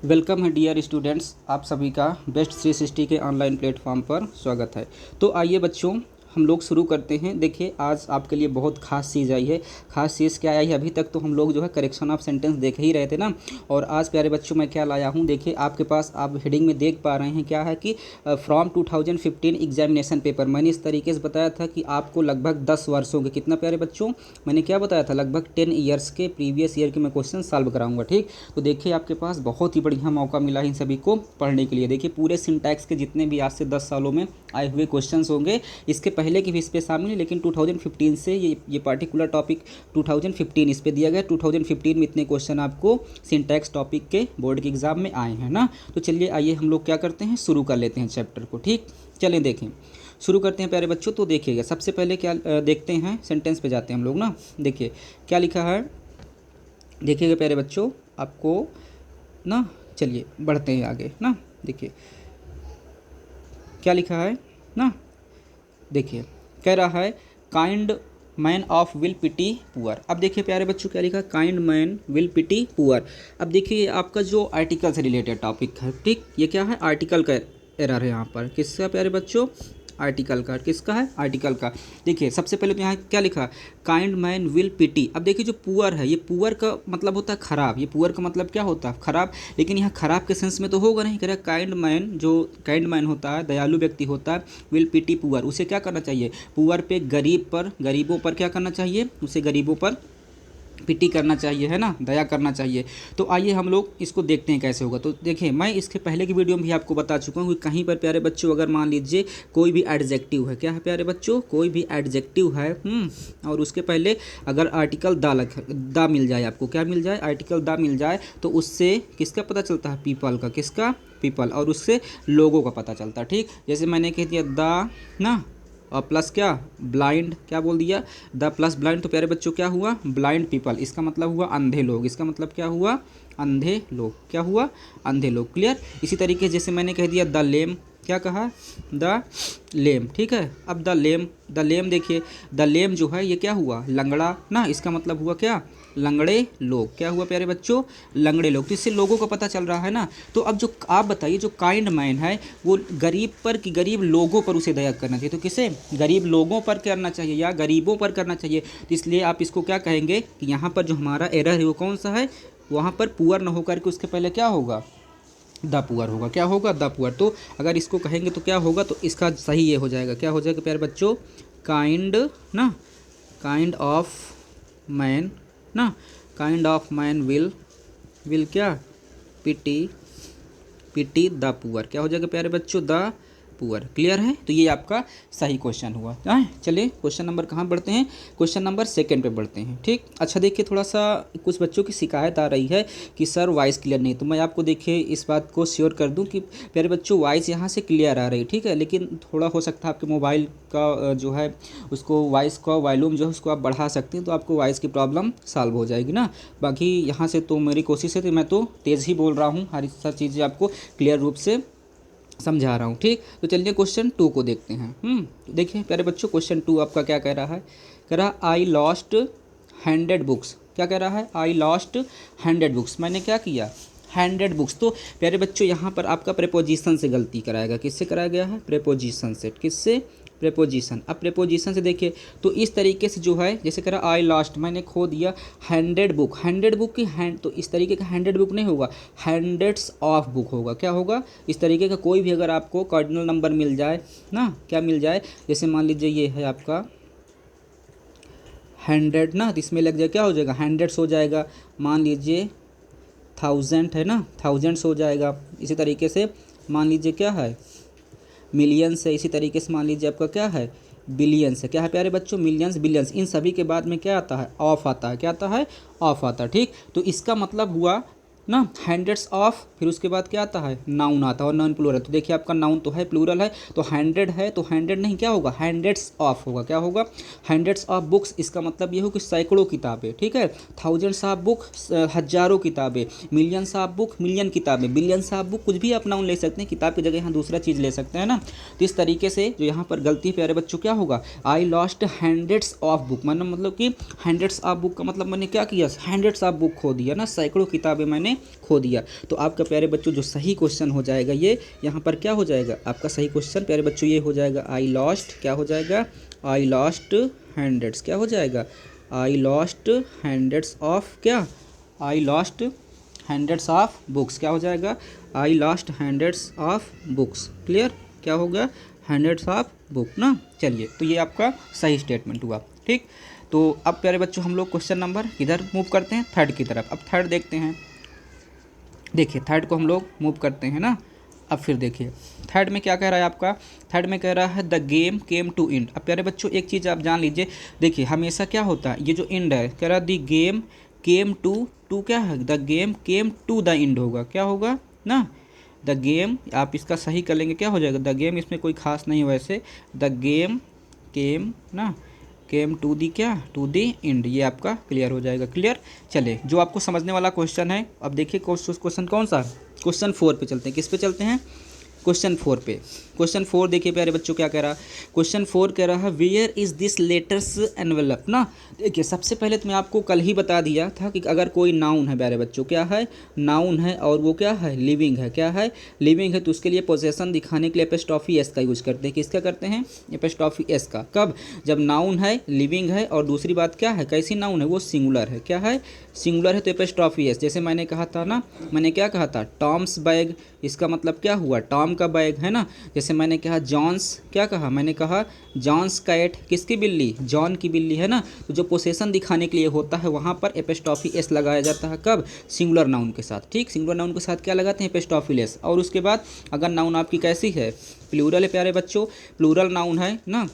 Welcome है dear students, आप सभी का बेस्ट 360 के ऑनलाइन प्लेटफॉर्म पर स्वागत है। तो आइए बच्चों, हम लोग शुरू करते हैं। देखिए, आज आपके लिए बहुत खास चीज़ आई है। खास चीज़ क्या आई है? अभी तक तो हम लोग जो है करेक्शन ऑफ सेंटेंस देख ही रहे थे ना। और आज प्यारे बच्चों मैं क्या लाया हूँ, देखिए आपके पास, आप हेडिंग में देख पा रहे हैं क्या है कि फ्रॉम 2015 एग्जामिनेशन पेपर। मैंने इस तरीके से बताया था कि आपको लगभग 10 वर्षों के, कितना प्यारे बच्चों, मैंने क्या बताया था, लगभग 10 ईयर्स के प्रीवियस ईयर के मैं क्वेश्चन सॉल्व कराऊंगा। ठीक, तो देखिए आपके पास बहुत ही बढ़िया मौका मिला है इन सभी को पढ़ने के लिए। देखिए पूरे सिंटैक्स के जितने भी आज से 10 सालों में आए हुए क्वेश्चंस होंगे, इसके पहले की भी इस पे शामिल है, लेकिन 2015 से ये पार्टिकुलर टॉपिक 2015 इस पे दिया गया। 2015 में इतने क्वेश्चन आपको सिंटैक्स टॉपिक के बोर्ड के एग्जाम में आए हैं ना। तो चलिए आइए हम लोग क्या करते हैं, शुरू कर लेते हैं चैप्टर को। ठीक, चलें देखें, शुरू करते हैं प्यारे बच्चों। तो देखिएगा सबसे पहले क्या देखते हैं, सेंटेंस पे जाते हैं हम लोग ना। देखिए क्या लिखा है, देखिएगा प्यारे बच्चों आपको ना। चलिए बढ़ते हैं आगे ना। देखिए क्या लिखा है ना, देखिए कह रहा है kind man of will pity poor. अब देखिए प्यारे बच्चों क्या लिखा है, kind man will pity poor. अब देखिए आपका जो आर्टिकल से रिलेटेड टॉपिक है, ठीक, ये क्या है, आर्टिकल का एरर है यहाँ पर। किसका प्यारे बच्चों, आर्टिकल का। किसका है, आर्टिकल का। देखिए सबसे पहले तो यहाँ क्या लिखा, काइंड मैन विल पिटी। अब देखिए जो पुअर है, ये पुअर का मतलब होता है खराब, ये पुअर का मतलब क्या होता है, खराब। लेकिन यहाँ खराब के सेंस में तो होगा नहीं। कह रहा है काइंड मैन, जो काइंड मैन होता है, दयालु व्यक्ति होता है, विल पिटी पुअर, उसे क्या करना चाहिए, पुअर पे, गरीब पर, गरीबों पर क्या करना चाहिए, उसे गरीबों पर पिटी करना चाहिए, है ना, दया करना चाहिए। तो आइए हम लोग इसको देखते हैं कैसे होगा। तो देखिए मैं इसके पहले की वीडियो में भी आपको बता चुका हूँ कि कहीं पर प्यारे बच्चों अगर मान लीजिए कोई भी एडजेक्टिव है, क्या है प्यारे बच्चों, कोई भी एडजेक्टिव है और उसके पहले अगर आर्टिकल दा मिल जाए, आपको क्या मिल जाए, आर्टिकल दा मिल जाए, तो उससे किसका पता चलता है, पीपल का। किसका, पीपल। और उससे लोगों का पता चलता है। ठीक, जैसे मैंने कह दिया दा ना, और प्लस क्या, ब्लाइंड, क्या बोल दिया, द प्लस ब्लाइंड, तो प्यारे बच्चों क्या हुआ, ब्लाइंड पीपल। इसका मतलब हुआ अंधे लोग। इसका मतलब क्या हुआ, अंधे लोग। क्या हुआ, अंधे लोग। क्लियर। इसी तरीके जैसे मैंने कह दिया द लेम, क्या कहा, द लेम। ठीक है, अब द लेम देखिए, द लेम जो है ये क्या हुआ, लंगड़ा ना। इसका मतलब हुआ क्या, लंगड़े लोग। क्या हुआ प्यारे बच्चों, लंगड़े लोग। तो इससे लोगों को पता चल रहा है ना। तो अब जो आप बताइए, जो काइंड मैन है वो गरीब पर कि गरीब लोगों पर उसे दया करना चाहिए। तो किसे, गरीब लोगों पर करना चाहिए या गरीबों पर करना चाहिए। तो इसलिए आप इसको क्या कहेंगे कि यहाँ पर जो हमारा एरर है वो कौन सा है, वहाँ पर पुअर न होकर के उसके पहले क्या होगा, द पुअर होगा। क्या होगा, द पुअर। तो अगर इसको कहेंगे तो क्या होगा, तो इसका सही ये हो जाएगा, क्या हो जाएगा प्यारे बच्चों, काइंड ना, काइंड ऑफ मैन ना, काइंड ऑफ मैन विल क्या, पिटी, पिटी द पुअर। क्या हो जाएगा प्यारे बच्चों, द पुअर। क्लियर है। तो ये आपका सही क्वेश्चन हुआ। चलिए क्वेश्चन नंबर कहाँ बढ़ते हैं, क्वेश्चन नंबर 2 पे बढ़ते हैं। ठीक, अच्छा देखिए थोड़ा सा कुछ बच्चों की शिकायत आ रही है कि सर वॉइस क्लियर नहीं। तो मैं आपको देखिए इस बात को श्योर कर दूं कि प्यारे बच्चों वॉइस यहाँ से क्लियर आ रही है। ठीक है, लेकिन थोड़ा हो सकता है आपके मोबाइल का जो है उसको वॉइस का वॉल्यूम जो है उसको आप बढ़ा सकते हैं, तो आपको वॉइस की प्रॉब्लम सॉल्व हो जाएगी ना। बाकी यहाँ से तो मेरी कोशिश है कि मैं तो तेज़ ही बोल रहा हूँ, हर सारी चीज़ें आपको क्लियर रूप से समझा रहा हूँ। ठीक, तो चलिए क्वेश्चन 2 को देखते हैं। देखिए प्यारे बच्चों क्वेश्चन 2 आपका क्या कह रहा है, कह रहा है आई लॉस्ट 100 बुक्स। क्या कह रहा है, आई लॉस्ट 100 बुक्स। मैंने क्या किया, 100 बुक्स। तो प्यारे बच्चों यहाँ पर आपका प्रेपोजिशन से गलती कराएगा। किससे कराया गया है, प्रेपोजिशन से। किससे, प्रेपोजिशन। अब प्रेपोजिशन से देखिए तो इस तरीके से जो है, जैसे कह रहा आई लॉस्ट, मैंने खो दिया 100 बुक, 100 बुक की हैंड, तो इस तरीके का 100 बुक नहीं होगा, हंड्रेड्स ऑफ बुक होगा। क्या होगा, इस तरीके का कोई भी अगर आपको कार्डिनल नंबर मिल जाए ना, क्या मिल जाए, जैसे मान लीजिए ये है आपका 100 ना, तो इसमें लग जाए क्या हो जाएगा, हंड्रेड्स हो जाएगा। मान लीजिए 1000 है ना, थाउजेंड्स हो जाएगा। इसी तरीके से मान लीजिए क्या है, मिलियंस है। इसी तरीके से मान लीजिए आपका क्या है, बिलियंस है। क्या है प्यारे बच्चों, मिलियंस, बिलियंस। इन सभी के बाद में क्या आता है, ऑफ आता है। क्या आता है, ऑफ आता है। ठीक, तो इसका मतलब हुआ ना हंड्रेड्स ऑफ, फिर उसके बाद क्या आता है, नाउन आता है और नाउन प्लूरल। तो देखिए आपका नाउन तो है, प्लूरल है, तो 100 है तो 100 नहीं, क्या होगा, हंड्रेड्स ऑफ होगा। क्या होगा, हंड्रेड्स ऑफ बुक्स। इसका मतलब ये हो कि सैकड़ों किताबें। ठीक है, थाउजेंड्स ऑफ बुक, हजारों किताबें, मिलियंस ऑफ बुक, मिलियन किताबें, बिलियंस ऑफ बुक, कुछ भी आप नाउन ले सकते हैं, किताब की जगह यहाँ दूसरा चीज़ ले सकते हैं ना। तो इस तरीके से जो यहाँ पर गलती प्यारे बच्चों क्या होगा, I lost hundreds of book, मतलब कि हंड्रेड्स ऑफ बुक का मतलब मैंने क्या किया, हंड्रेड्स ऑफ बुक खो दिया ना, सैकड़ों किताबें मैंने उसने खो दिया। तो आपका प्यारे बच्चों जो सही क्वेश्चन हो जाएगा ये यहाँ पर क्या हो जाएगा, आपका सही क्वेश्चन प्यारे बच्चों ये हो जाएगा आई लॉस्ट, क्या हो जाएगा, आई लॉस्ट हंड्रेड्स, क्या हो जाएगा, आई लॉस्ट हंड्रेड्स ऑफ क्या, I lost hundreds of books, क्या हो जाएगा, I lost hundreds of books. Clear, क्या होगा, हंड्रेड्स ऑफ बुक ना। चलिए, तो ये आपका सही स्टेटमेंट हुआ। ठीक, तो अब प्यारे बच्चों हम लोग क्वेश्चन नंबर किधर मूव करते हैं, थर्ड की तरफ। अब थर्ड देखते हैं, देखिए थर्ड को हम लोग मूव करते हैं ना। अब फिर देखिए थर्ड में क्या कह रहा है आपका, थर्ड में कह रहा है the game came to end. अब प्यारे बच्चों एक चीज़ आप जान लीजिए, देखिए हमेशा क्या होता है, ये जो एंड है कह रहा है द गेम केम टू क्या है, the game came to the end होगा, क्या होगा ना, द गेम, आप इसका सही कर लेंगे क्या हो जाएगा, द गेम, इसमें कोई खास नहीं है वैसे, द गेम केम ना, केम टू दी क्या, टू दी एंड, ये आपका क्लियर हो जाएगा। क्लियर, चले जो आपको समझने वाला क्वेश्चन है। अब देखिए क्वेश्चन कौन सा, क्वेश्चन 4 पे चलते हैं। किस पे चलते हैं, क्वेश्चन 4 पे। क्वेश्चन 4 देखिए प्यारे बच्चों क्या कह रहा है, क्वेश्चन 4 कह रहा है where is this letters envelope ना। देखिए सबसे पहले तो मैं आपको कल ही बता दिया था कि अगर कोई नाउन है प्यारे बच्चों, क्या है, नाउन है और वो क्या है, लिविंग है, क्या है, लिविंग है, तो उसके लिए पोजेसन दिखाने के लिए एपिस्ट्रॉफी एस का यूज करते हैं। किसका करते हैं, एपिस्ट्रॉफी एस का। कब, जब नाउन है, लिविंग है, और दूसरी बात क्या है, कैसी नाउन है, वो सिंगुलर है, क्या है, सिंगुलर है, तो एपिस्ट्रॉफी एस। जैसे मैंने कहा था ना, मैंने क्या कहा था, टॉम्स बैग, इसका मतलब क्या हुआ, टॉम का बैग है ना। जैसे मैंने कहा जॉन्स, क्या कहा, मैंने कहा जॉन्स कैट, किसकी बिल्ली, जॉन की बिल्ली है ना। तो जो पोसेशन दिखाने के लिए होता है वहाँ पर एपिस्ट्रॉफी एस लगाया जाता है। कब, सिंगुलर नाउन के साथ। ठीक, सिंगुलर नाउन के साथ क्या लगाते हैं, एपिस्ट्रॉफी एस। और उसके बाद अगर नाउन आपकी कैसी है, प्लूरल है प्यारे बच्चों, प्लूरल नाउन है ना,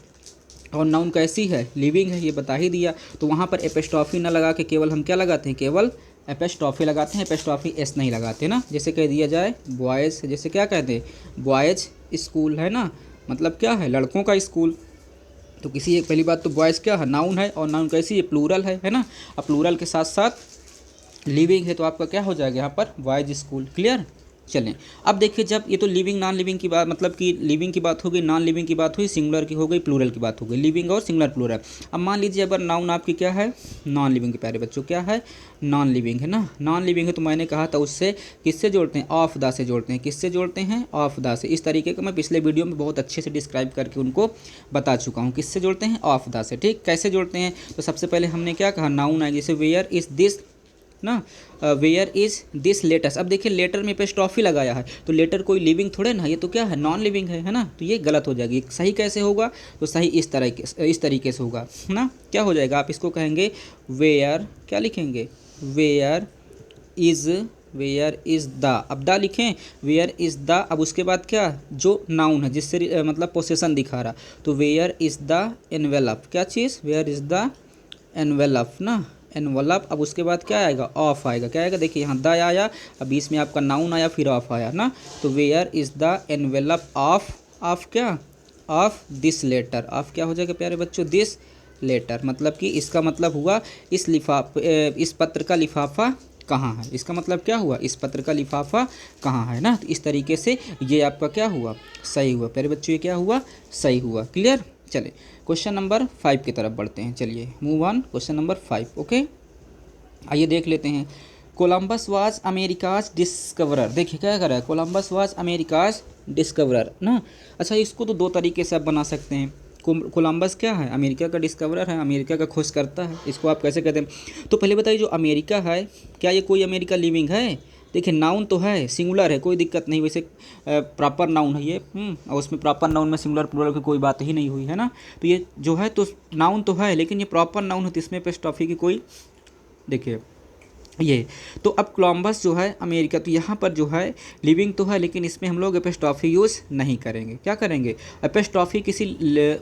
और नाउन कैसी है, लिविंग है, ये बता ही दिया, तो वहाँ पर एपिस्ट्रॉफी ना लगा के केवल हम क्या लगाते हैं, केवल एपिस्ट्रॉफी लगाते हैं, एपिस्ट्रॉफी एस नहीं लगाते ना। जैसे कह दिया जाए बॉयज़, जैसे क्या कहते हैं, बॉयज़ स्कूल है ना, मतलब क्या है, लड़कों का स्कूल। तो किसी एक, पहली बात तो बॉयज़ क्या है, नाउन है, और नाउन कैसी है, प्लूरल है ना। अब प्लूरल के साथ साथ लिविंग है, तो आपका क्या हो जाएगा यहाँ पर, बॉयज़ स्कूल। क्लियर, चलें। अब देखिए जब ये तो लिविंग नॉन लिविंग की बात, मतलब कि लिविंग की बात हो गई, नॉन लिविंग की बात हुई, सिंगुलर की हो गई, प्लूरल की बात हो गई, लिविंग और सिंगुलर प्लूरल। अब मान लीजिए अगर नाउन आपकी क्या है, नॉन लिविंग के प्यारे बच्चों, क्या है, नॉन लिविंग है ना। नॉन लिविंग है तो मैंने कहा था उससे किससे जोड़ते हैं, ऑफ द से जोड़ते हैं। किससे जोड़ते हैं, ऑफ द से। इस तरीके का मैं पिछले वीडियो में बहुत अच्छे से डिस्क्राइब करके उनको बता चुका हूँ, किससे जोड़ते हैं, ऑफ द से। ठीक, कैसे जोड़ते हैं, तो सबसे पहले हमने क्या कहा, नाउन है, जैसे वेयर इज़ दिस ना, वेयर इज़ दिस लेटर्स। अब देखिए लेटर में एपिस्ट्रॉफी लगाया है, तो लेटर कोई लिविंग थोड़े ना, ये तो क्या है, नॉन लिविंग है ना। तो ये गलत हो जाएगी। सही कैसे होगा, तो सही इस तरीके से होगा ना। क्या हो जाएगा, आप इसको कहेंगे वेयर, क्या लिखेंगे, वेयर इज़ द, अब द लिखें, वेयर इज़ द। अब उसके बाद क्या, जो नाउन है जिससे मतलब पोसेशन दिखा रहा, तो वेयर इज़ द एनवेलप, क्या चीज़, वेयर इज़ द एनवेलप ना, एनवलप। अब उसके बाद क्या आएगा, ऑफ आएगा, क्या आएगा, देखिए यहाँ द आया, अब बीच में आपका नाउन आया, फिर ऑफ आया ना। तो where is the envelope of क्या, ऑफ दिस लेटर। ऑफ क्या हो जाएगा प्यारे बच्चों, दिस लेटर, मतलब कि इसका मतलब हुआ इस पत्र का लिफाफा कहाँ है, इसका मतलब क्या हुआ, इस पत्र का लिफाफा कहाँ है ना। तो इस तरीके से ये आपका क्या हुआ, सही हुआ प्यारे बच्चों, ये क्या हुआ, सही हुआ। क्लियर, चले क्वेश्चन नंबर 5 की तरफ बढ़ते हैं। चलिए move on, question number 5। Okay, आइए देख लेते हैं। Columbus was America's discoverer. देखिए क्या कर रहा है, कोलंबस वाज अमेरिकाज डिस्कवरर ना। अच्छा, इसको तो दो तरीके से आप बना सकते हैं। कोलंबस क्या है, अमेरिका का डिस्कवरर है, अमेरिका का खोज करता है, इसको आप कैसे कहते हैं। तो पहले बताइए जो अमेरिका है, क्या ये कोई अमेरिका लिविंग है, देखिए नाउन तो है, सिंगुलर है, कोई दिक्कत नहीं, वैसे प्रॉपर नाउन है ये, और उसमें प्रॉपर नाउन में सिंगुलर प्लूरल की कोई बात ही नहीं हुई है ना। तो ये जो है तो नाउन तो है, लेकिन ये प्रॉपर नाउन है, तो इसमें एपिस्ट्रॉफी की कोई, देखिए ये तो। अब कोलंबस जो है अमेरिका, तो यहाँ पर जो है लिविंग तो है, लेकिन इसमें हम लोग एपिस्ट्रॉफी यूज़ नहीं करेंगे। क्या करेंगे, एपिस्ट्रॉफी किसी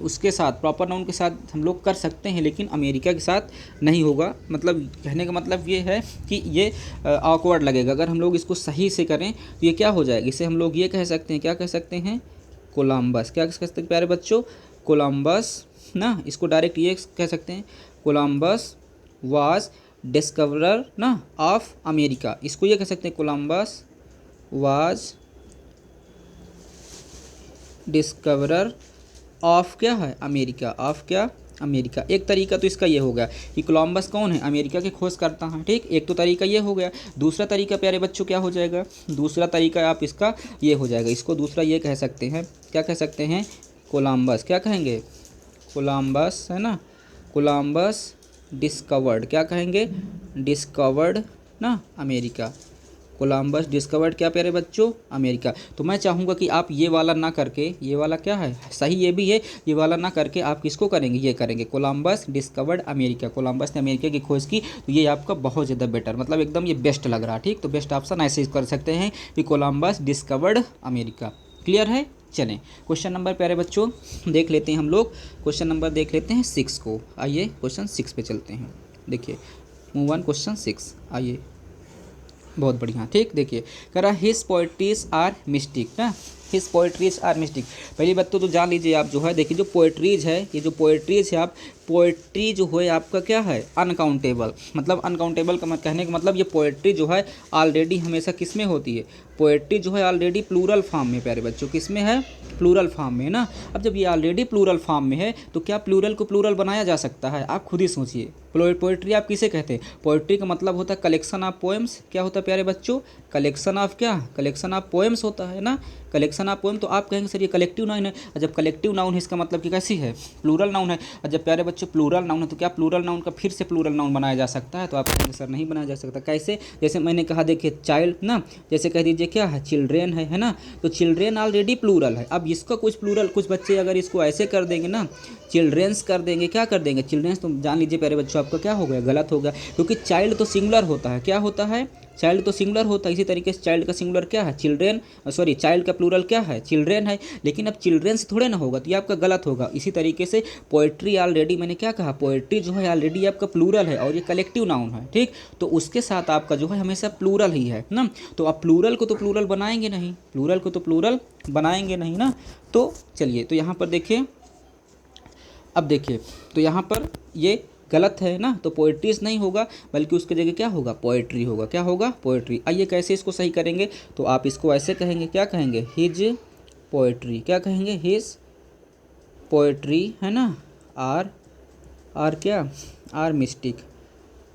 उसके साथ, प्रॉपर नाउन के साथ हम लोग कर सकते हैं, लेकिन अमेरिका के साथ नहीं होगा। मतलब कहने का मतलब ये है कि ये ऑकवर्ड लगेगा। अगर हम लोग इसको सही से करें तो ये क्या हो जाएगा, इसे हम लोग ये कह सकते हैं, क्या कह सकते हैं, कोलंबस। क्या कह सकते हैं प्यारे बच्चों, कोलंबस ना। इसको डायरेक्ट ये कह सकते हैं, कोलंबस वाज डिस्कवरर ना ऑफ अमेरिका। इसको ये कह सकते हैं, कोलंबस वाज डिस्कवरर ऑफ क्या है, अमेरिका, ऑफ क्या, अमेरिका। एक तरीका तो इसका ये हो गया कि कोलंबस कौन है, अमेरिका की खोज करता है, ठीक। एक तो तरीका ये हो गया। दूसरा तरीका प्यारे बच्चों क्या हो जाएगा, दूसरा तरीका आप इसका ये हो जाएगा, इसको दूसरा ये कह सकते हैं, क्या कह सकते हैं, कोलंबस, क्या कहेंगे, कोलंबस, है ना, कोलंबस डिस्कवर्ड, क्या कहेंगे, डिस्कवर्ड ना अमेरिका। कोलंबस डिस्कवर्ड क्या प्यारे बच्चों, अमेरिका। तो मैं चाहूँगा कि आप ये वाला ना करके, ये वाला क्या है सही, ये भी है, ये वाला ना करके आप किसको करेंगे, ये करेंगे, कोलंबस डिस्कवर्ड अमेरिका। कोलंबस ने अमेरिका की खोज की, तो ये आपका बहुत ज़्यादा बेटर, मतलब एकदम ये बेस्ट लग रहा है, ठीक। तो बेस्ट ऑप्शन ऐसे कर सकते हैं कि कोलंबस डिस्कवर्ड अमेरिका। क्लियर है। चलें क्वेश्चन नंबर प्यारे बच्चों देख लेते हैं हम लोग, क्वेश्चन नंबर देख लेते हैं 6 को। आइए क्वेश्चन 6 पे चलते हैं। देखिए मूव ऑन क्वेश्चन 6, आइए, बहुत बढ़िया, ठीक। देखिए कह रहा हिज पोएट्रीज आर मिस्टिक ना, हिज पोएट्रीज आर मिस्टिक। पहली बात तो जान लीजिए आप जो है, देखिए जो पोएट्रीज है, ये जो पोएट्रीज है, आप पोएट्री जो है आपका क्या है, अनकाउंटेबल, मतलब अनकाउंटेबल का कहने का मतलब ये पोएट्री जो है ऑलरेडी हमेशा किस में होती है, पोएट्री जो है ऑलरेडी प्लूरल फॉर्म में प्यारे बच्चों, किस में है, प्लूरल फॉर्म में, है ना। अब जब ये ऑलरेडी प्लूरल फॉर्म में है तो क्या प्लूरल को प्लूरल बनाया जा सकता है, आप खुद ही सोचिए। पोएट्री आप किसे कहते हैं, पोएट्री का मतलब होता है कलेक्शन ऑफ पोएम्स, क्या होता है प्यारे बच्चों, कलेक्शन ऑफ क्या, कलेक्शन ऑफ पोएम्स होता है ना, कलेक्शन ऑफ पोएम। तो आप कहेंगे सर ये कलेक्टिव नाउन है, और जब कलेक्टिव नाउन है इसका मतलब कि कैसी है, प्लूरल नाउन है। और जब प्यारे बच्चों प्लूरल नाउन है तो क्या प्लूरल नाउन का फिर से प्लूरल नाउन बनाया जा सकता है, तो आप कहेंगे सर नहीं बनाया जा सकता। कैसे, जैसे मैंने कहा देखिए चाइल्ड ना, जैसे कह दीजिए क्या है, चिल्ड्रेन है ना, तो चिल्ड्रेन ऑलरेडी प्लूरल है। अब इसका कुछ प्लूरल, कुछ बच्चे अगर इसको ऐसे कर देंगे ना, चिल्ड्रेंस कर देंगे, क्या कर देंगे, चिल्ड्रेंस, तो जान लीजिए प्यारे बच्चों आपका क्या हो गया, गलत हो गया, क्योंकि चाइल्ड तो सिंगुलर होता है, क्या होता है, चाइल्ड तो सिंगुलर होता है। इसी तरीके से चाइल्ड का सिंगुलर क्या है, चिल्ड्रेन, सॉरी चाइल्ड का प्लूरल क्या है, चिल्ड्रेन है। लेकिन अब चिल्ड्रेन से थोड़े ना होगा, तो ये आपका गलत होगा। इसी तरीके से पोएट्री ऑलरेडी, मैंने क्या कहा, पोएट्री जो है ऑलरेडी आपका प्लूरल है और ये कलेक्टिव नाउन है, ठीक। तो उसके साथ आपका जो है हमेशा प्लूरल ही है ना। तो आप प्लूरल को तो प्लूरल बनाएंगे नहीं, प्लूरल को तो प्लूरल बनाएंगे नहीं ना। तो चलिए, तो यहाँ पर देखिए, अब देखिए, तो यहाँ पर ये गलत है ना, तो पोएट्रीज नहीं होगा, बल्कि उसके जगह क्या होगा, पोएट्री होगा, क्या होगा, पोएट्री। आइए कैसे इसको सही करेंगे, तो आप इसको ऐसे कहेंगे, क्या कहेंगे, हिज पोएट्री, क्या कहेंगे, हिज पोएट्री, है ना, आर क्या, आर मिस्टिक,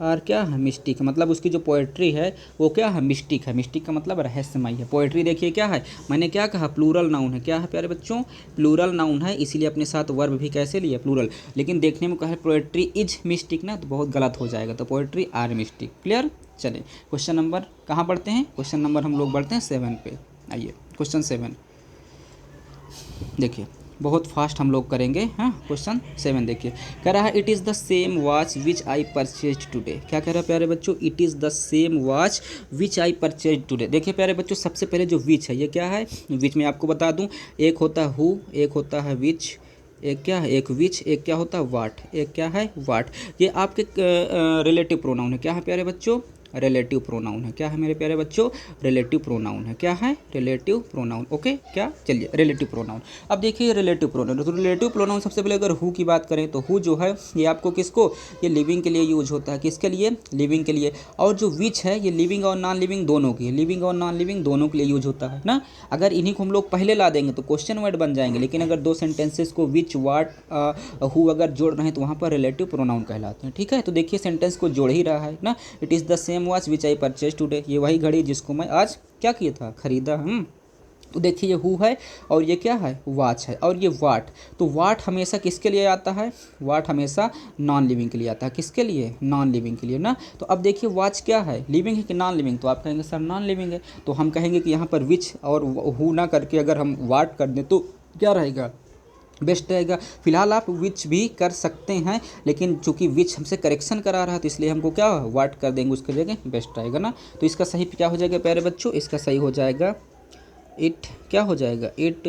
आर क्या है, मिस्टिक, मतलब उसकी जो पोएट्री है वो क्या है, मिस्टिक है। मिस्टिक का मतलब रहस्यमय है। पोएट्री देखिए क्या है, मैंने क्या कहा, प्लूरल नाउन है, क्या है प्यारे बच्चों, प्लूरल नाउन है, इसीलिए अपने साथ वर्ब भी कैसे लिया, प्लूरल। लेकिन देखने में कहा पोएट्री इज मिस्टिक ना, तो बहुत गलत हो जाएगा, तो पोएट्री आर मिस्टिक। क्लियर। चलिए क्वेश्चन नंबर कहाँ बढ़ते हैं, क्वेश्चन नंबर हम लोग बढ़ते हैं 7 पे। आइए क्वेश्चन 7 देखिए, बहुत फास्ट हम लोग करेंगे। हाँ क्वेश्चन 7 देखिए, कह रहा है it is the same watch which I purchase today. क्या कह रहा है प्यारे बच्चों, it is the same watch which I purchase today. देखिए प्यारे बच्चों, सबसे पहले जो विच है ये क्या है, विच में आपको बता दूं, एक होता है हु, एक होता है विच, एक क्या है, एक विच, एक क्या होता है वाट, एक क्या है वाट। ये आपके रिलेटिव प्रोनाउन है, क्या है प्यारे बच्चों, रिलेटिव प्रोनाउन है। क्या है मेरे प्यारे बच्चों, रिलेटिव प्रोनाउन है। क्या है, रिलेटिव प्रोनाउन। ओके, क्या, चलिए रिलेटिव प्रोनाउन। अब देखिए रिलेटिव प्रोनाउन, तो रिलेटिव प्रोनाउन सबसे पहले अगर हु की बात करें तो हु जो है ये आपको किसको, ये लिविंग के लिए यूज होता है, किसके लिए, लिविंग के लिए। और जो विच है ये लिविंग और नॉन लिविंग दोनों की, लिविंग और नॉन लिविंग दोनों के लिए यूज होता है ना। अगर इन्हीं को हम लोग पहले ला देंगे तो क्वेश्चन वर्ड बन जाएंगे, लेकिन अगर दो सेंटेंसेस को विच वाट हु अगर जोड़ रहे हैं तो वहाँ पर रिलेटिव प्रोनाउन कहलाते हैं। ठीक है, तो देखिए सेंटेंस को जोड़ ही रहा है ना, it is the same watch which I purchase today. ये वही घड़ी जिसको मैं आज क्या किया था, खरीदा। तो देखिए ये हु है और ये क्या है, वाच है, और ये वाट। तो वाट हमेशा किसके लिए आता है, वाट हमेशा नॉन लिविंग के लिए आता है। किसके लिए, नॉन लिविंग के लिए ना। तो अब देखिए वाच क्या है, लिविंग है कि नॉन लिविंग, तो आप कहेंगे सर नॉन लिविंग है। तो हम कहेंगे कि यहाँ पर विच और हु ना करके अगर हम वाट कर दें तो क्या रहेगा, बेस्ट रहेगा। फिलहाल आप विच भी कर सकते हैं, लेकिन चूंकि विच हमसे करेक्शन करा रहा है तो इसलिए हमको क्या वाट कर देंगे, उसके जगह बेस्ट रहेगा ना। तो इसका सही क्या हो जाएगा प्यारे बच्चों, इसका सही हो जाएगा इट, क्या हो जाएगा, इट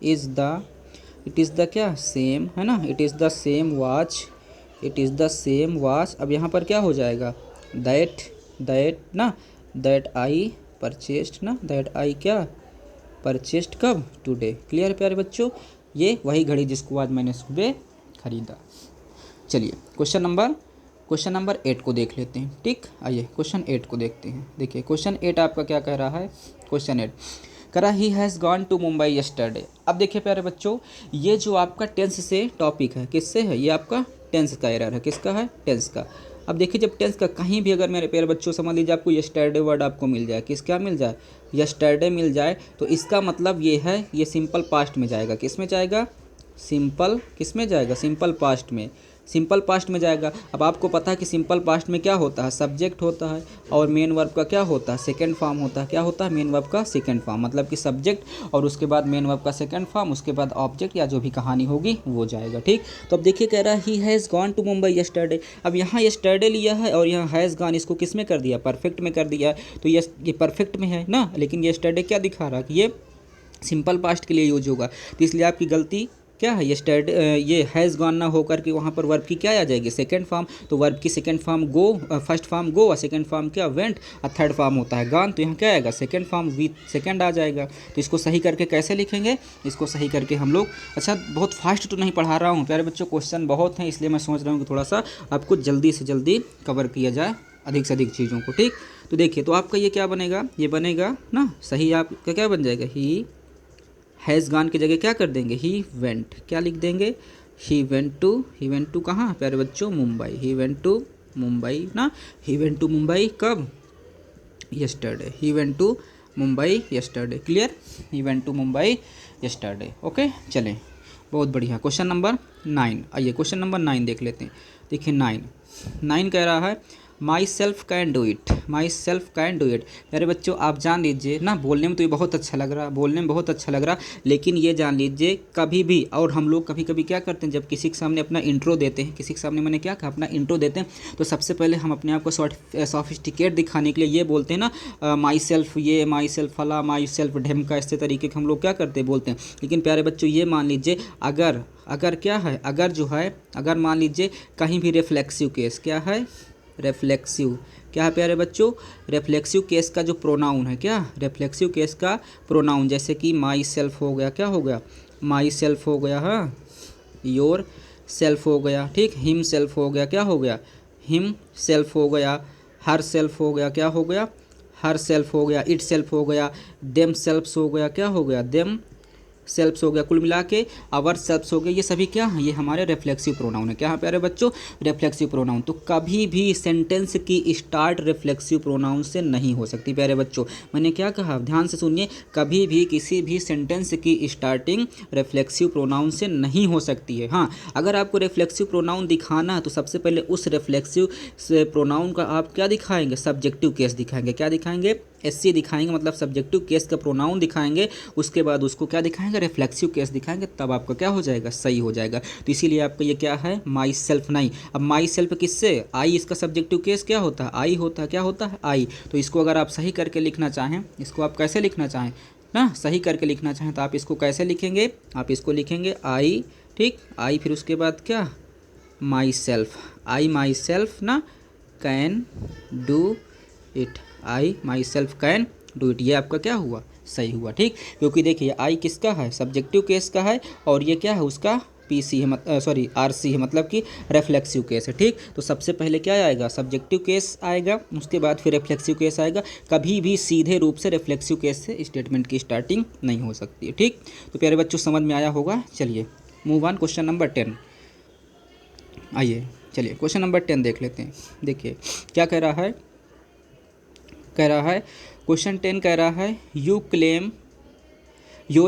इज़ द क्या, सेम, है ना, it is the same watch, it is the same watch. अब यहाँ पर क्या हो जाएगा, दैट ना, दैट आई परचेस्ड ना, दैट आई क्या परचेस्ड, कब, टुडे। क्लियर प्यारे बच्चों, ये वही घड़ी जिसको आज मैंने सुबह खरीदा। चलिए क्वेश्चन नंबर 8 को देख लेते हैं। ठीक, आइए क्वेश्चन 8 को देखते हैं। देखिए क्वेश्चन 8 आपका क्या कह रहा है, क्वेश्चन 8 करा he has gone to Mumbai yesterday. अब देखिए प्यारे बच्चों, ये जो आपका टेंस से टॉपिक है, किससे है, ये आपका टेंस का एरर है, किसका है, टेंस का। अब देखिए जब टेंस का कहीं भी अगर मेरे प्यारे बच्चों समझ लीजिए आपको यस्टरडे वर्ड आपको मिल जाए, किस क्या मिल जाए, यस्टरडे मिल जाए, तो इसका मतलब ये है ये सिंपल पास्ट में जाएगा, किस में जाएगा, सिंपल किस में जाएगा, सिंपल पास्ट में, सिंपल पास्ट में जाएगा। अब आपको पता है कि सिंपल पास्ट में क्या होता है, सब्जेक्ट होता है और मेन वर्ब का क्या होता है, सेकंड फॉर्म होता है, क्या होता है, मेन वर्ब का सेकंड फॉर्म, मतलब कि सब्जेक्ट और उसके बाद मेन वर्ब का सेकंड फॉर्म, उसके बाद ऑब्जेक्ट या जो भी कहानी होगी वो जाएगा। ठीक, तो अब देखिए कह रहा है he has gone to Mumbai yesterday. अब यहाँ यस्टरडे लिया है और यहाँ हैज़ गॉन, इसको किस में कर दिया, परफेक्ट में कर दिया है, तो ये परफेक्ट में है ना, लेकिन यस्टरडे क्या दिखा रहा है कि ये सिंपल पास्ट के लिए यूज होगा, तो इसलिए आपकी गलती क्या है, ये हैज़ गॉन ना होकर के वहाँ पर वर्ब की क्या आ जाएगी, सेकंड फॉर्म। तो वर्ब की सेकंड फॉर्म गो, फर्स्ट फॉर्म गो और सेकंड फॉर्म क्या, वेंट, और थर्ड फॉर्म होता है गॉन, तो यहाँ क्या आएगा, सेकंड फॉर्म विथ सेकंड आ जाएगा। तो इसको सही करके कैसे लिखेंगे, इसको सही करके हम लोग, अच्छा बहुत फास्ट तो नहीं पढ़ा रहा हूँ प्यारे बच्चों, क्वेश्चन बहुत हैं, इसलिए मैं सोच रहा हूँ कि थोड़ा सा आपको जल्दी से जल्दी कवर किया जाए अधिक से अधिक चीज़ों को। ठीक, तो देखिए तो आपका ये क्या बनेगा, ये बनेगा ना सही, आपका क्या बन जाएगा, ही हैज़ गॉन की जगह क्या कर देंगे, ही वेंट, क्या लिख देंगे, ही वेंट टू कहाँ प्यारे बच्चों, Mumbai, he went to Mumbai ना, ही वेंट टू मुंबई कब, yesterday, he went to Mumbai yesterday, clear, he went to Mumbai yesterday. Okay, चलें, बहुत बढ़िया। क्वेश्चन नंबर 9, आइए क्वेश्चन नंबर 9 देख लेते हैं। देखिए 9 कह रहा है my self can do it, my self can do it. मेरे बच्चों आप जान लीजिए ना, बोलने में तो ये बहुत अच्छा लग रहा, बोलने में बहुत अच्छा लग रहा, लेकिन ये जान लीजिए कभी भी, और हम लोग कभी कभी क्या करते हैं, जब किसी के सामने अपना इंट्रो देते हैं, किसी के सामने मैंने क्या कहा, अपना इंट्रो देते हैं, तो सबसे पहले हम अपने आप को सॉफिस्टिकेट दिखाने के लिए ये बोलते हैं ना, माई सेल्फ ये, माई सेल्फ फला, माई सेल्फ ढेमका, इस तरीके के हम लोग क्या करते हैं, बोलते हैं। लेकिन प्यारे बच्चों ये मान लीजिए अगर क्या है, अगर जो है, अगर मान लीजिए कहीं भी रिफ्लेक्सिव केस, क्या है, रेफ्लेक्सिव, क्या है प्यारे बच्चों, रेफ्लेक्सिव केस का जो प्रोनाउन है, क्या, रेफ्लेक्सिव केस का प्रोनाउन, जैसे कि माई सेल्फ हो गया, क्या हो गया, माई सेल्फ हो गया, हाँ, योर सेल्फ हो गया, ठीक, हिम सेल्फ हो गया, क्या हो गया, हिम सेल्फ हो गया, हर सेल्फ हो गया, क्या हो गया, हर सेल्फ हो गया, इट सेल्फ हो गया, देम सेल्फ्स हो गया, क्या हो गया, देम सेल्फ्स हो गया, कुल मिला के आवर सेल्फ्स हो गए, ये सभी क्या हैं, ये हमारे रिफ्लेक्सिव प्रोनाउन है। क्या है प्यारे बच्चों, रिफ्लेक्सिव प्रोनाउन। तो कभी भी सेंटेंस की स्टार्ट रिफ्लेक्सिव प्रोनाउन से नहीं हो सकती प्यारे बच्चों। मैंने क्या कहा, ध्यान से सुनिए, कभी भी किसी भी सेंटेंस की स्टार्टिंग रिफ्लेक्सिव प्रोनाउन से नहीं हो सकती है। हाँ, अगर आपको रिफ्लेक्सिव प्रोनाउन दिखाना है तो सबसे पहले उस रिफ्लेक्सिव प्रोनाउन का आप क्या दिखाएंगे, सब्जेक्टिव केस दिखाएंगे, क्या दिखाएंगे, एससी दिखाएंगे, मतलब सब्जेक्टिव केस का प्रोनाउन दिखाएंगे, उसके बाद उसको क्या दिखाएंगे, रिफ्लेक्सिव केस दिखाएंगे, तब आपका क्या हो जाएगा, सही हो जाएगा। तो इसीलिए आपका ये क्या है, माई सेल्फ नहीं। अब माई सेल्फ किससे, आई, इसका सब्जेक्टिव केस क्या होता है, आई होता है, क्या होता है, आई। तो इसको अगर आप सही करके लिखना चाहें, इसको आप कैसे लिखना चाहें ना, सही करके लिखना चाहें, तो आप इसको कैसे लिखेंगे, आप इसको लिखेंगे आई, ठीक, आई, फिर उसके बाद क्या, myself, I myself ना, can do it, I myself can do it, ये आपका क्या हुआ, सही हुआ। ठीक, क्योंकि देखिए आई किसका है, सब्जेक्टिव केस का है, और ये क्या है, उसका पीसी है, सॉरी आरसी है, मतलब कि रिफ्लेक्सिव केस है। ठीक, तो सबसे पहले क्या आएगा, सब्जेक्टिव केस आएगा, उसके बाद फिर रिफ्लेक्सिव केस आएगा। कभी भी सीधे रूप से रिफ्लेक्सिव केस से स्टेटमेंट की स्टार्टिंग नहीं हो सकती है। ठीक, तो प्यारे बच्चों समझ में आया होगा। चलिए मूव ऑन, क्वेश्चन नंबर 10, आइए चलिए क्वेश्चन नंबर 10 देख लेते हैं। देखिए क्या कह रहा है, कह रहा है क्वेश्चन 10 कह रहा है your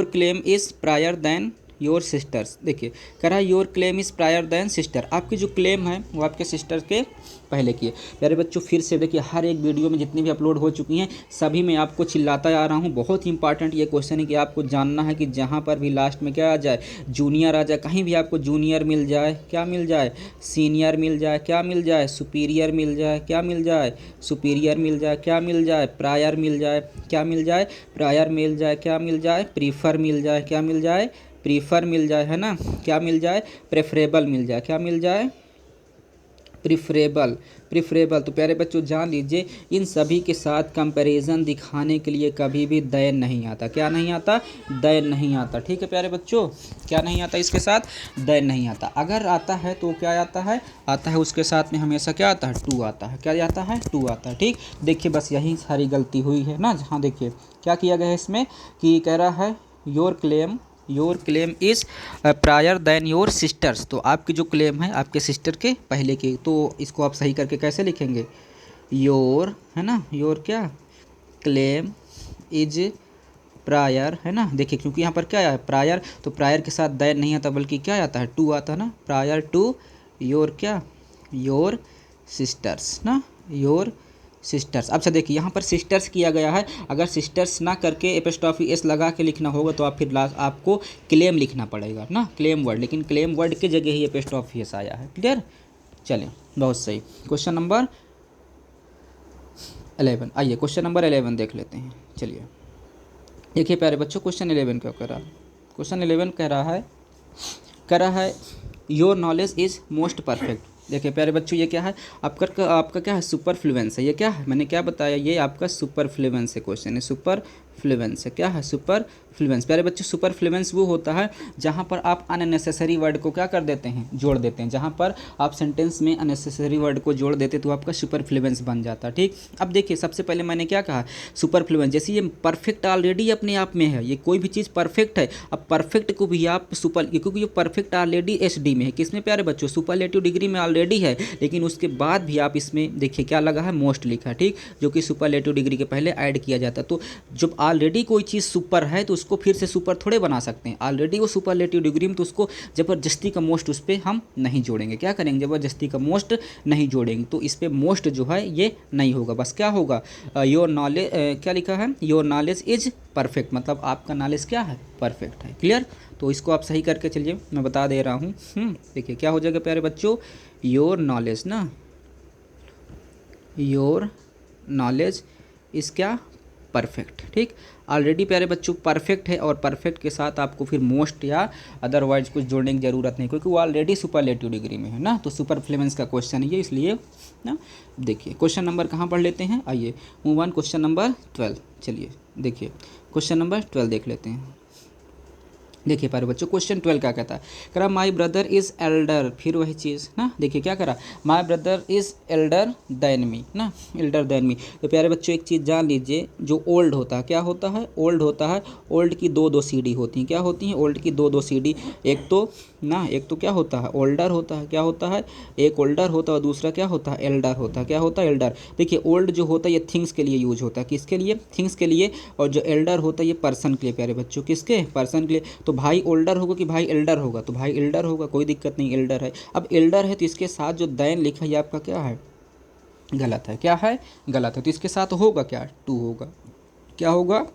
claim is prior than your sister's. देखिए कह रहा है your claim is prior than sister, आपकी जो क्लेम है वो आपके सिस्टर के पहले की है। प्यारे बच्चों फिर से देखिए, हर एक वीडियो में जितनी भी अपलोड हो चुकी हैं सभी में आपको चिल्लाता आ रहा हूँ, बहुत ही इंपॉर्टेंट ये क्वेश्चन है कि आपको जानना है कि जहाँ पर भी लास्ट में क्या आ जाए, जूनियर आ जाए, कहीं भी आपको जूनियर मिल जाए, क्या मिल जाए, सीनियर मिल जाए, क्या मिल जाए, सुपीरियर मिल जाए, क्या मिल जाए, सुपीरियर मिल जाए, क्या मिल जाए, प्रायर मिल जाए, क्या मिल जाए, प्रायर मिल जाए, क्या मिल जाए, प्रीफर मिल जाए, क्या मिल जाए, प्रीफर मिल जाए, है ना, क्या मिल जाए, प्रेफरेबल मिल जाए, क्या मिल जाए, प्रिफरेबल, प्रिफरेबल। तो प्यारे बच्चों जान लीजिए इन सभी के साथ कंपैरिजन दिखाने के लिए कभी भी देन नहीं आता। क्या नहीं आता? देन नहीं आता। ठीक है प्यारे बच्चों, क्या नहीं आता इसके साथ? देन नहीं आता। अगर आता है तो क्या आता है? आता है उसके साथ में हमेशा क्या आता है? टू आता है। क्या आता है? टू आता है। ठीक, देखिए बस यही सारी गलती हुई है ना। जहाँ देखिए क्या किया गया है इसमें कि कह रहा है your claim is prior than your sister's. तो आपकी जो क्लेम है आपके सिस्टर के पहले की, तो इसको आप सही करके कैसे लिखेंगे? योर, है ना, योर क्या, क्लेम इज प्रायर, है ना। देखिए क्योंकि यहाँ पर क्या है प्रायर, तो प्रायर के साथ देन नहीं आता बल्कि क्या आता है? टू आता है ना। प्रायर टू योर क्या, योर सिस्टर्स ना, योर सिस्टर्स। अच्छा देखिए यहाँ पर सिस्टर्स किया गया है। अगर सिस्टर्स ना करके एपोस्ट्रोफी एस लगा के लिखना होगा तो आप फिर लास्ट आपको क्लेम लिखना पड़ेगा ना, क्लेम वर्ड। लेकिन क्लेम वर्ड की जगह ही एपोस्ट्रोफी एस आया है। क्लियर? चलिए बहुत सही। क्वेश्चन नंबर 11, आइए क्वेश्चन नंबर 11 देख लेते हैं। चलिए देखिए प्यारे बच्चों क्वेश्चन 11 क्या कह रहा है? क्वेश्चन 11 कह रहा है your knowledge is most perfect. देखिए प्यारे बच्चों ये क्या है? आपका क्या है? सुपर फ्लुएंस है। ये क्या है? मैंने क्या बताया? ये आपका सुपर फ्लुएंस है। क्वेश्चन है सुपर फ्लुएंस है। क्या है? Super Fluence. प्यारे बच्चों सुपर फ्लुएंस वो होता है जहाँ पर आप अननेसेसरी वर्ड को क्या कर देते हैं? जोड़ देते हैं। जहाँ पर आप सेंटेंस में अननेसेसरी वर्ड को जोड़ देते तो आपका सुपर फ्लुएंस बन जाता है। ठीक, अब देखिए सबसे पहले मैंने क्या कहा? Super Fluence. जैसे ये परफेक्ट ऑलरेडी अपने आप में है, ये कोई भी चीज़ परफेक्ट है। अब परफेक्ट को भी आप सुपर, क्योंकि ये परफेक्ट ऑलरेडी एसडी में है। किसमें प्यारे बच्चों? सुपरलेटिव डिग्री में ऑलरेडी है, लेकिन उसके बाद भी आप इसमें देखिए क्या लगा है? मोस्ट लिखा है। ठीक, जो कि सुपरलेटिव डिग्री के पहले ऐड किया जाता है। तो जब ऑलरेडी कोई चीज़ सुपर है तो उसको फिर से सुपर थोड़े बना सकते हैं। ऑलरेडी वो सुपरलेटिव डिग्री में, तो उसको ज़बरदस्ती का मोस्ट उस पर हम नहीं जोड़ेंगे। क्या करेंगे? ज़बरदस्ती का मोस्ट नहीं जोड़ेंगे। तो इस पर मोस्ट जो है ये नहीं होगा। बस क्या होगा? योर नॉलेज, क्या लिखा है? योर नॉलेज इज परफेक्ट, मतलब आपका नॉलेज क्या है? परफेक्ट है। क्लियर? तो इसको आप सही करके चलिए, मैं बता दे रहा हूँ। देखिए क्या हो जाएगा प्यारे बच्चों? योर नॉलेज ना, योर नॉलेज इज़ क्या? परफेक्ट। ठीक, ऑलरेडी प्यारे बच्चों परफेक्ट है, और परफेक्ट के साथ आपको फिर मोस्ट या अदरवाइज कुछ जोड़ने की ज़रूरत नहीं, क्योंकि वो ऑलरेडी सुपरलेटिव डिग्री में है ना। तो सुपर फ्लुएंस का क्वेश्चन है ये, इसलिए ना। देखिए क्वेश्चन नंबर कहाँ पढ़ लेते हैं? आइए मूव ऑन क्वेश्चन नंबर 12। चलिए देखिए क्वेश्चन नंबर 12 देख लेते हैं। देखिए प्यारे बच्चों क्वेश्चन 12 क्या कहता है? कह रहा माई ब्रदर इज़ एल्डर, फिर वही चीज़ ना। देखिए क्या करा? माई brother is elder than me ना, एल्डर देन मी। तो प्यारे बच्चों एक चीज़ जान लीजिए, जो ओल्ड होता है क्या होता है? ओल्ड होता है। ओल्ड की दो सीडी होती हैं। क्या होती हैं? ओल्ड की दो सीडी। एक तो ना, एक तो क्या होता है? ओल्डर होता है। क्या होता है? एक ओल्डर होता है और दूसरा क्या होता है? एल्डर होता है। क्या होता है? एल्डर। देखिए ओल्ड जो होता है ये थिंग्स के लिए यूज होता है। किसके लिए? थिंग्स के लिए। और जो एल्डर होता है ये पर्सन के लिए। प्यारे बच्चों किसके? पर्सन के लिए। तो भाई ओल्डर होगा कि भाई एल्डर होगा? तो भाई एल्डर होगा, कोई दिक्कत नहीं, एल्डर है। अब एल्डर है तो इसके साथ जो दैन लिखा है आपका क्या है? गलत है। क्या है? गलत है। तो इसके साथ होगा क्या? टू होगा। क्या होगा?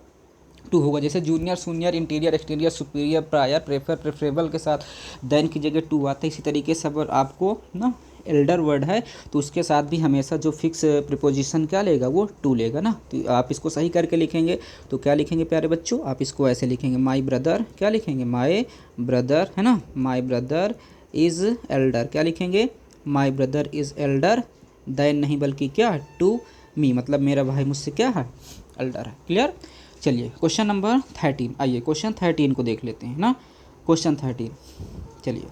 टू होगा। जैसे junior, senior, interior, exterior, superior, prior, prefer, preferable के साथ देन की जगह टू आता है। इसी तरीके से अगर आपको ना एल्डर वर्ड है तो उसके साथ भी हमेशा जो फिक्स प्रीपोजिशन क्या लेगा? वो टू लेगा ना। तो आप इसको सही करके लिखेंगे तो क्या लिखेंगे प्यारे बच्चों? आप इसको ऐसे लिखेंगे, माई ब्रदर, क्या लिखेंगे? माई ब्रदर, है ना, माई ब्रदर इज़ एल्डर। क्या लिखेंगे? My brother is elder than, नहीं बल्कि क्या? टू मी, मतलब मेरा भाई मुझसे क्या है? एल्डर है। क्लियर? चलिए क्वेश्चन नंबर 13, आइए क्वेश्चन 13 को देख लेते हैं ना। क्वेश्चन 13, चलिए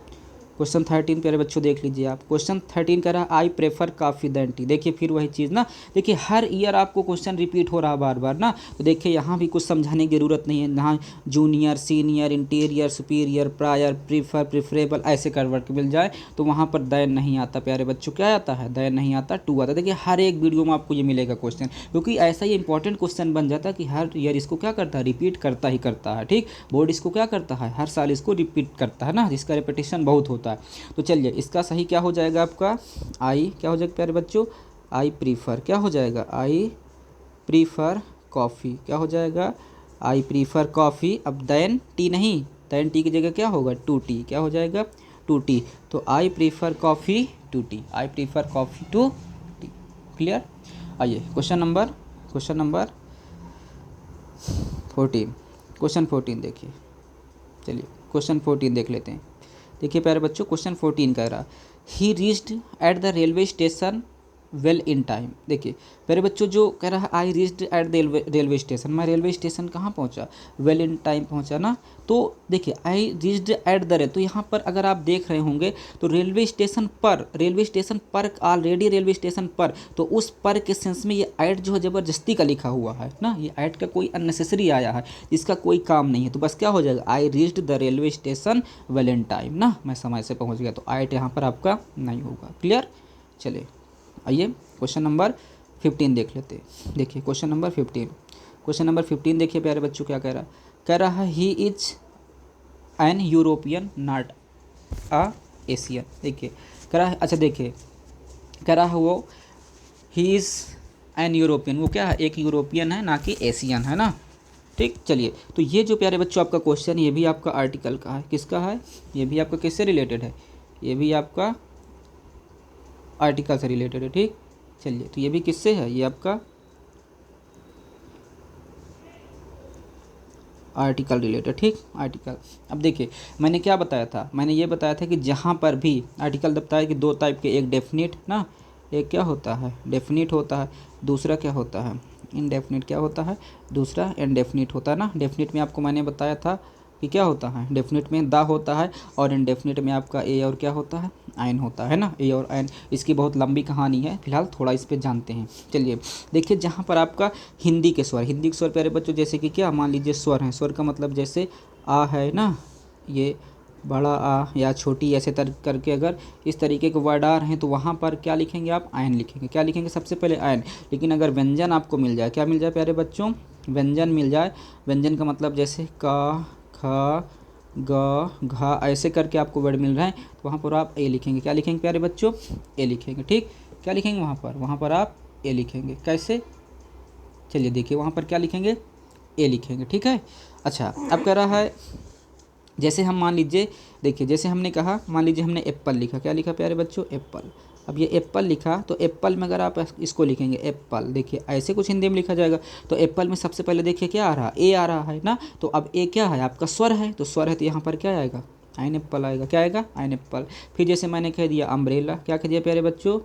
क्वेश्चन 13 प्यारे बच्चों देख लीजिए आप। क्वेश्चन 13 कह रहा है I prefer coffee than tea. देखिए फिर वही चीज़ ना। देखिए हर ईयर आपको क्वेश्चन रिपीट हो रहा है बार बार ना। तो देखिए यहाँ भी कुछ समझाने की ज़रूरत नहीं है। यहाँ junior, senior, interior, superior, prior, prefer, preferable ऐसे करवट मिल जाए तो वहाँ पर दैन नहीं आता प्यारे बच्चों। क्या आता है? दैन नहीं आता, टू आता है। देखिए हर एक वीडियो में आपको ये मिलेगा क्वेश्चन, क्योंकि ऐसा ही इंपॉर्टेंट क्वेश्चन बन जाता है कि हर ईयर इसको क्या करता है? रिपीट करता ही करता है। ठीक, बोर्ड इसको क्या करता है? हर साल इसको रिपीट करता है ना, जिसका रिपीटेशन बहुत होता है। तो चलिए इसका सही क्या हो जाएगा आपका? आई क्या हो जाएगा प्यारे बच्चों? I prefer. क्या हो जाएगा? I prefer coffee. क्या हो जाएगा? I prefer coffee. अब देन टी नहीं, देन टी की जगह क्या होगा? To tea. क्या हो जाएगा? To tea. तो I prefer coffee to tea, I prefer coffee to tea. Clear? आइए क्वेश्चन नंबर 14, क्वेश्चन 14 देखिए। चलिए क्वेश्चन 14 देख लेते हैं। देखिए प्यारे बच्चों क्वेश्चन 14 कह रहा ही reached at the railway station well in time. देखिए मेरे बच्चों जो कह रहा है I reached at the railway station, मैं रेलवे स्टेशन कहाँ पहुँचा, वेल इन टाइम पहुँचा ना। तो देखिए आई रीच्ड एट द तो यहाँ पर अगर आप देख रहे होंगे तो रेलवे स्टेशन पर ऑलरेडी रेलवे स्टेशन पर, तो उस पर के सेंस में ये ऐट जो है ज़बरदस्ती का लिखा हुआ है ना, ये ऐट का कोई अननेसेसरी आया है, इसका कोई काम नहीं है। तो बस क्या हो जाएगा, I reached the railway station well in time ना, मैं समय से पहुँच गया। तो ऐट यहाँ पर आपका नहीं होगा। क्लियर। चलिए आइए क्वेश्चन नंबर 15 देख लेते हैं। देखिए क्वेश्चन नंबर 15 देखिए प्यारे बच्चों क्या कह रहा है he is an European not a Asian. देखिए कह रहा है, अच्छा देखिए कह रहा है वो ही इज़ एन यूरोपियन, वो क्या है, एक यूरोपियन है ना कि एशियन है ना। ठीक, चलिए तो ये जो प्यारे बच्चों आपका क्वेश्चन, ये भी आपका आर्टिकल का है, किसका है, ये भी आपका किससे रिलेटेड है, ये भी आपका आर्टिकल से रिलेटेड है। ठीक, चलिए तो ये भी किससे है, ये आपका आर्टिकल रिलेटेड। ठीक, आर्टिकल। अब देखिए मैंने क्या बताया था, मैंने ये बताया था कि जहाँ पर भी आर्टिकल बताया कि दो टाइप के, एक डेफिनिट ना, एक क्या होता है डेफिनिट होता है, दूसरा क्या होता है इनडेफिनिट, क्या होता है दूसरा इनडेफिनिट होता है ना। डेफिनिट में आपको मैंने बताया था कि क्या होता है, डेफिनिट में दा होता है और इनडेफिनिट में आपका ए और क्या होता है आइन होता है ना, ए और आइन। इसकी बहुत लंबी कहानी है, फिलहाल थोड़ा इस पे जानते हैं। चलिए देखिए जहाँ पर आपका हिंदी के स्वर प्यारे बच्चों, जैसे कि क्या मान लीजिए स्वर हैं, स्वर का मतलब जैसे आ है ना, ये बड़ा आ या छोटी ऐसे करके अगर इस तरीके के वर्ड आ रहे हैं तो वहाँ पर क्या लिखेंगे आप, आयन लिखेंगे। क्या लिखेंगे, सबसे पहले आयन। लेकिन अगर व्यंजन आपको मिल जाए, क्या मिल जाए प्यारे बच्चों, व्यंजन मिल जाए, व्यंजन का मतलब जैसे का, ख, ग, घ ऐसे करके आपको वर्ड मिल रहा है तो वहाँ पर आप ए लिखेंगे। क्या लिखेंगे प्यारे बच्चों, ए लिखेंगे। ठीक, क्या लिखेंगे वहाँ पर आप ए लिखेंगे। कैसे, चलिए देखिए वहाँ पर क्या लिखेंगे, ए लिखेंगे। ठीक है, अच्छा अब कह रहा है जैसे हम मान लीजिए, देखिए जैसे हमने कहा, मान लीजिए हमने एप्पल लिखा, क्या लिखा प्यारे बच्चों, एप्पल। अब ये एप्पल लिखा तो एप्पल में अगर आप इसको लिखेंगे एप्पल, देखिए ऐसे कुछ हिंदी में लिखा जाएगा। तो एप्पल में सबसे पहले देखिए क्या आ रहा है, ए आ रहा है ना। तो अब ए क्या है, आपका स्वर है, तो स्वर है तो यहाँ पर क्या आएगा, आइन एप्पल आएगा। क्या आएगा, आइन एप्पल। फिर जैसे मैंने कह दिया अम्ब्रेला, क्या कह दिया प्यारे बच्चों,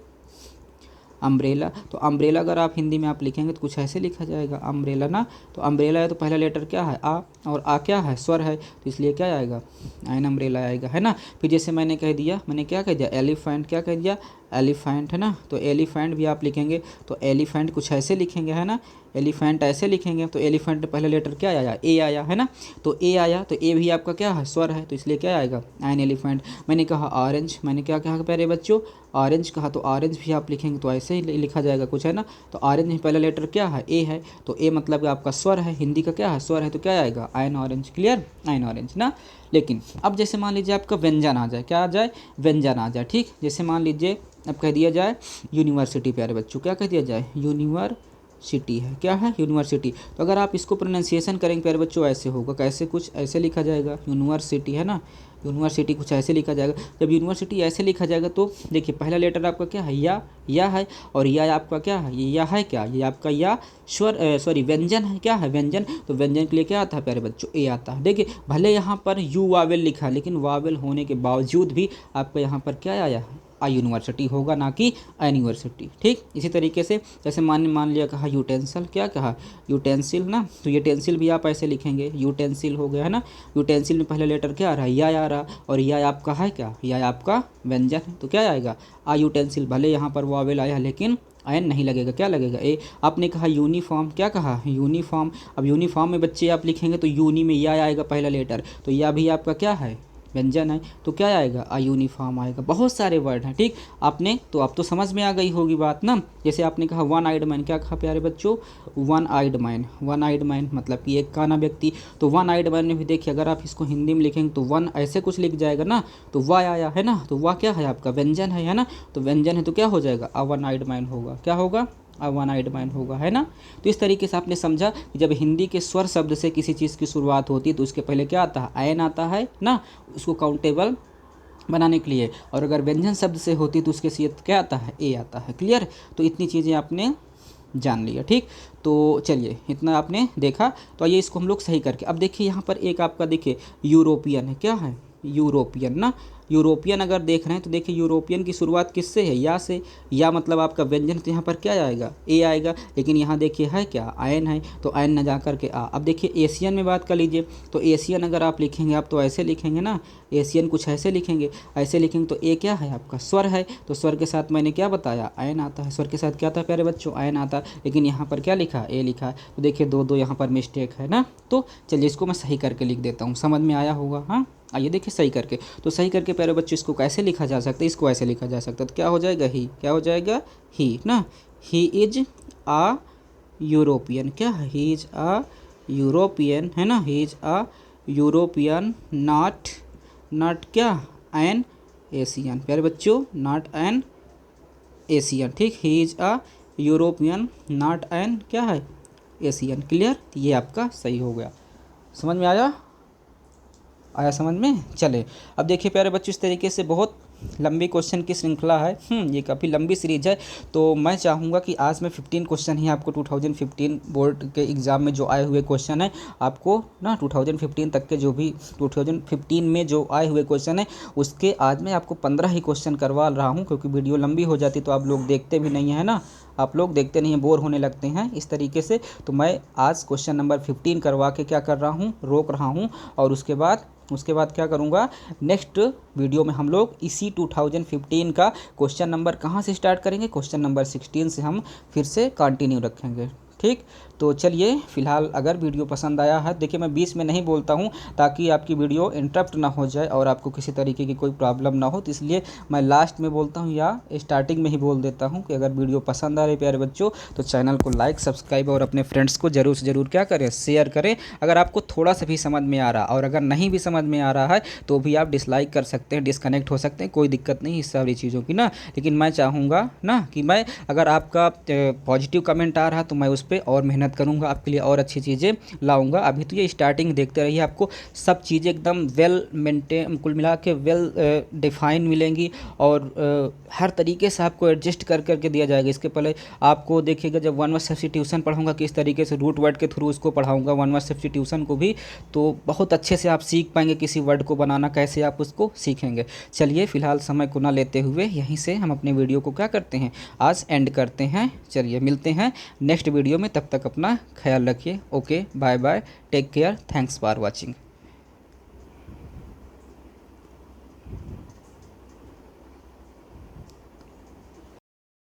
अम्ब्रेला। तो अम्ब्रेला अगर आप हिंदी में आप लिखेंगे तो कुछ ऐसे लिखा जाएगा अम्ब्रेला ना। तो अम्ब्रेला है तो पहला लेटर क्या है, आ, और आ क्या है, स्वर है, तो इसलिए क्या आएगा, आइन अम्ब्रेला आएगा, है ना। फिर जैसे मैंने कह दिया, मैंने क्या कह दिया, एलिफेंट, क्या कह दिया, एलिफेंट, है ना। तो एलिफेंट भी आप लिखेंगे तो एलिफेंट कुछ ऐसे लिखेंगे, है ना, एलिफेंट ऐसे लिखेंगे। तो एलिफेंट में पहला लेटर क्या आया, ए आया, है ना। तो ए आया तो ए भी आपका क्या है, स्वर है, तो इसलिए क्या आएगा, आइन एलिफेंट। मैंने कहा ऑरेंज, मैंने क्या कहा प्यारे बच्चों, ऑरेंज कहा, तो ऑरेंज भी आप लिखेंगे तो ऐसे ही लिखा जाएगा कुछ, है ना। तो ऑरेंज में पहला लेटर क्या है, ए है, तो ए मतलब आपका स्वर है, हिंदी का क्या है, स्वर है, तो क्या आएगा, आइन ऑरेंज। क्लियर, आइन ऑरेंज ना। लेकिन अब जैसे मान लीजिए आपका व्यंजन आ जाए, क्या आ जाए, व्यंजन आ जाए। ठीक, जैसे मान लीजिए अब कह दिया जाए यूनिवर्सिटी, प्यारे बच्चों क्या कह दिया जाए, यूनिवर्सिटी है, क्या है, यूनिवर्सिटी। तो अगर आप इसको प्रोनाउंसिएशन करेंगे प्यारे बच्चों ऐसे होगा, कैसे, कुछ ऐसे लिखा जाएगा, यूनिवर्सिटी, है ना, यूनिवर्सिटी कुछ ऐसे लिखा जाएगा। जब यूनिवर्सिटी ऐसे लिखा जाएगा तो देखिए पहला लेटर आपका क्या है, या है, और या आपका क्या है, ये या है, क्या ये आपका या स्वर, सॉरी व्यंजन है, क्या है व्यंजन। तो व्यंजन के लिए क्या आता है प्यारे बच्चों, ए आता है। देखिए भले यहाँ पर यू वावेल लिखा है, लेकिन वावेल होने के बावजूद भी आपका यहाँ पर क्या आया है, आ यूनिवर्सिटी होगा, ना कि यूनिवर्सिटी। ठीक, इसी तरीके से जैसे मान लिया कहा यूटेंसिल, क्या कहा, यूटेंसिल ना। तो ये टेंसिल भी आप ऐसे लिखेंगे, यूटेंसिल हो गया, है ना। यूटेंसिल में पहला लेटर क्या आ रहा है, या आ रहा, और या आपका है क्या, या आपका व्यंजन है, तो क्या आएगा, आ यूटेंसिल। भले यहाँ पर वावेल आया लेकिन आयन नहीं लगेगा, क्या लगेगा, ए। आपने कहा यूनिफॉर्म, क्या कहा, यूनिफॉर्म। अब यूनिफॉर्म में बच्चे आप लिखेंगे तो यूनी में या आएगा पहला लेटर, तो या भी आपका क्या है, व्यंजन है, तो क्या आएगा, आ यूनिफॉर्म आएगा। बहुत सारे वर्ड हैं। ठीक, आपने तो अब तो समझ में आ गई होगी बात ना। जैसे आपने कहा वन आइड मैन, क्या कहा प्यारे बच्चों, one eyed man, one eyed man मतलब कि एक काना व्यक्ति। तो वन आइड मैन में भी देखिए अगर आप इसको हिंदी में लिखेंगे तो वन ऐसे कुछ लिख जाएगा ना, तो वाह आया, है ना। तो वाह क्या है आपका, व्यंजन है ना। तो व्यंजन है तो क्या हो जाएगा, आ वन आइड मैन होगा, क्या होगा, वन आइड मैन होगा, है ना। तो इस तरीके से आपने समझा कि जब हिंदी के स्वर शब्द से किसी चीज़ की शुरुआत होती है तो उसके पहले क्या आता है, आयन आता है ना, उसको काउंटेबल बनाने के लिए। और अगर व्यंजन शब्द से होती है तो उसके साथ क्या आता है, ए आता है। क्लियर, तो इतनी चीज़ें आपने जान लिया। ठीक, तो चलिए इतना आपने देखा, तो आइए इसको हम लोग सही करके अब देखिए यहाँ पर एक आपका देखिए यूरोपियन है, क्या है, यूरोपियन ना। यूरोपियन अगर देख रहे हैं तो देखिए यूरोपियन की शुरुआत किससे है, या से। या मतलब आपका व्यंजन तो यहाँ पर क्या आएगा, ए आएगा, लेकिन यहाँ देखिए है क्या, आयन है, तो आयन न जा कर के आ। अब देखिए एशियन में बात कर लीजिए, तो एशियन अगर आप लिखेंगे आप तो ऐसे लिखेंगे ना, एशियन कुछ ऐसे लिखेंगे, ऐसे लिखेंगे तो ए क्या है आपका, स्वर है, तो स्वर के साथ मैंने क्या बताया, आयन आता है। स्वर के साथ क्या था प्यारे बच्चों, आयन आता है, लेकिन यहाँ पर क्या लिखा, ए लिखा है। तो देखिए दो दो यहाँ पर मिस्टेक है ना। तो चलिए इसको मैं सही करके लिख देता हूँ, समझ में आया होगा। हाँ आइए देखिए सही करके, तो सही करके प्यारे बच्चों इसको कैसे लिखा जा सकता है, इसको ऐसे लिखा जा सकता है, तो क्या हो जाएगा, ही, क्या हो जाएगा, ही ना। ही इज आ यूरोपियन, क्या है, ही इज आ यूरोपियन, है ना, he is a European, not, not क्या, एन एशियन, प्यारे बच्चों नॉट एन एशियन, ठीक, he is a European not an क्या है, एशियन। क्लियर, ये आपका सही हो गया, समझ में आया, आया समझ में। चले अब देखिए प्यारे बच्चों, इस तरीके से बहुत लंबी क्वेश्चन की श्रृंखला है, ये काफ़ी लंबी सीरीज है। तो मैं चाहूँगा कि आज मैं 15 क्वेश्चन ही आपको 2015 बोर्ड के एग्ज़ाम में जो आए हुए क्वेश्चन हैं आपको ना, 2015 तक के जो भी 2015 में जो आए हुए क्वेश्चन हैं उसके आज मैं आपको 15 ही क्वेश्चन करवा रहा हूँ, क्योंकि वीडियो लंबी हो जाती तो आप लोग देखते भी नहीं है ना, आप लोग देखते नहीं हैं, बोर होने लगते हैं इस तरीके से। तो मैं आज क्वेश्चन नंबर 15 करवा के क्या कर रहा हूँ, रोक रहा हूँ, और उसके बाद क्या करूँगा, नेक्स्ट वीडियो में हम लोग इसी 2015 का क्वेश्चन नंबर कहाँ से स्टार्ट करेंगे, क्वेश्चन नंबर 16 से हम फिर से कंटिन्यू रखेंगे। ठीक, तो चलिए फिलहाल अगर वीडियो पसंद आया है, देखिए मैं बीच में नहीं बोलता हूँ ताकि आपकी वीडियो इंटरप्ट ना हो जाए और आपको किसी तरीके की कोई प्रॉब्लम ना हो, तो इसलिए मैं लास्ट में बोलता हूँ या स्टार्टिंग में ही बोल देता हूँ कि अगर वीडियो पसंद आ रही प्यारे बच्चों तो चैनल को लाइक, सब्सक्राइब और अपने फ्रेंड्स को ज़रूर से ज़रूर क्या करें, शेयर करें। अगर आपको थोड़ा सा भी समझ में आ रहा, और अगर नहीं भी समझ में आ रहा है तो भी आप डिसलाइक कर सकते हैं, डिसकनेक्ट हो सकते हैं, कोई दिक्कत नहीं इस सारी चीज़ों की ना। लेकिन मैं चाहूँगा ना कि मैं अगर आपका पॉजिटिव कमेंट आ रहा तो मैं उस पर और मेहनत करूँगा, आपके लिए और अच्छी चीज़ें लाऊंगा। अभी तो ये स्टार्टिंग देखते रहिए, आपको सब चीज़ें एकदम वेल मेंटेन, कुल मिला के वेल डिफाइन मिलेंगी, और हर तरीके से आपको एडजस्ट कर करके दिया जाएगा। इसके पहले आपको देखिएगा जब वन वर्ड सब्स्टिट्यूशन पढ़ाऊंगा किस तरीके से रूट वर्ड के थ्रू उसको पढ़ाऊंगा, वन वर्ड सब्स्टिट्यूशन को भी, तो बहुत अच्छे से आप सीख पाएंगे किसी वर्ड को बनाना कैसे, आप उसको सीखेंगे। चलिए फिलहाल समय को ना लेते हुए यहीं से हम अपने वीडियो को क्या करते हैं, आज एंड करते हैं। चलिए मिलते हैं नेक्स्ट वीडियो में, तब तक अपना ख्याल रखिए। Okay, bye bye, take care, thanks for watching.